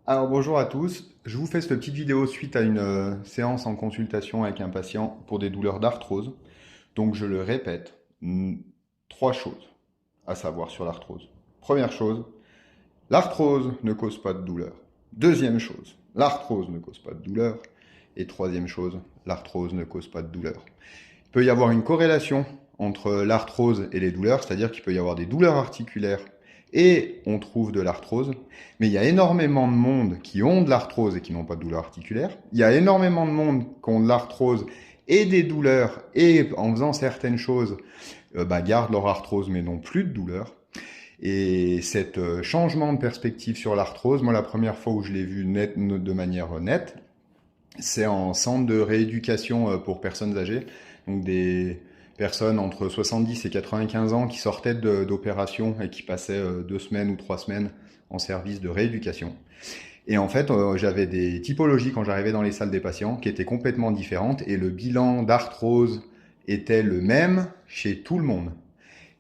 Alors bonjour à tous, je vous fais cette petite vidéo suite à une séance en consultation avec un patient pour des douleurs d'arthrose. Donc je le répète, trois choses à savoir sur l'arthrose. Première chose, l'arthrose ne cause pas de douleur. Deuxième chose, l'arthrose ne cause pas de douleur. Et troisième chose, l'arthrose ne cause pas de douleur. Il peut y avoir une corrélation entre l'arthrose et les douleurs, c'est-à-dire qu'il peut y avoir des douleurs articulaires et on trouve de l'arthrose, mais il y a énormément de monde qui ont de l'arthrose et qui n'ont pas de douleur articulaire. Il y a énormément de monde qui ont de l'arthrose et des douleurs et en faisant certaines choses, gardent leur arthrose mais n'ont plus de douleur. Et cet changement de perspective sur l'arthrose, moi la première fois où je l'ai vu de manière nette, c'est en centre de rééducation pour personnes âgées, donc des personnes entre 70 et 95 ans qui sortaient d'opération et qui passaient 2 semaines ou 3 semaines en service de rééducation. Et en fait, j'avais des typologies quand j'arrivais dans les salles des patients qui étaient complètement différentes et le bilan d'arthrose était le même chez tout le monde.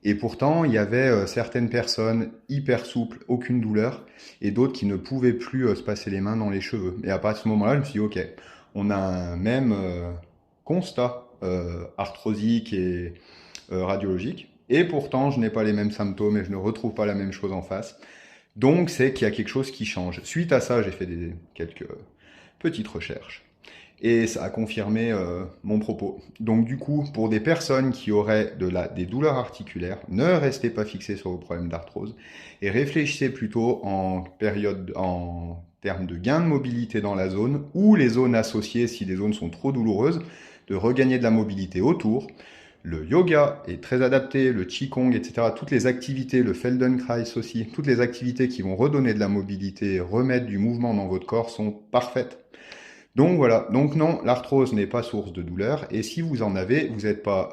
Et pourtant, il y avait certaines personnes hyper souples, aucune douleur, et d'autres qui ne pouvaient plus se passer les mains dans les cheveux. Et à partir de ce moment-là, je me suis dit, ok, on a un même constat arthrosique et radiologique, et pourtant, je n'ai pas les mêmes symptômes et je ne retrouve pas la même chose en face. Donc, c'est qu'il y a quelque chose qui change. Suite à ça, j'ai fait quelques petites recherches. Et ça a confirmé mon propos. Donc du coup, pour des personnes qui auraient des douleurs articulaires, ne restez pas fixés sur vos problèmes d'arthrose et réfléchissez plutôt en termes de gain de mobilité dans la zone ou les zones associées, si les zones sont trop douloureuses, de regagner de la mobilité autour. Le yoga est très adapté, le qigong, etc. Toutes les activités, le Feldenkrais aussi, toutes les activités qui vont redonner de la mobilité, remettre du mouvement dans votre corps sont parfaites. Donc voilà, donc non, l'arthrose n'est pas source de douleur, et si vous en avez, vous n'êtes pas,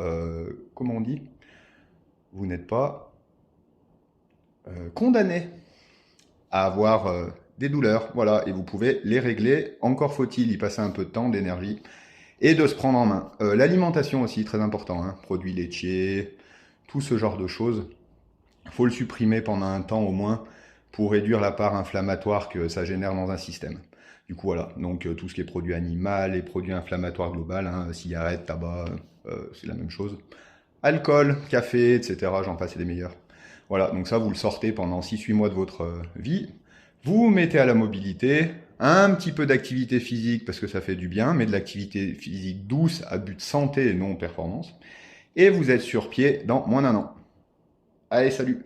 comment on dit? Vous n'êtes pas condamné à avoir des douleurs, voilà, et vous pouvez les régler, encore faut-il y passer un peu de temps, d'énergie, et de se prendre en main. L'alimentation aussi, très important, hein, produits laitiers, tout ce genre de choses, il faut le supprimer pendant un temps au moins, pour réduire la part inflammatoire que ça génère dans un système. Du coup, voilà, donc tout ce qui est produit animal et produits inflammatoires global, hein, cigarettes, tabac, c'est la même chose. Alcool, café, etc., j'en passe et des meilleurs. Voilà, donc ça, vous le sortez pendant 6-8 mois de votre vie. Vous mettez à la mobilité, un petit peu d'activité physique parce que ça fait du bien, mais de l'activité physique douce à but de santé et non performance. Et vous êtes sur pied dans moins d'1 an. Allez, salut!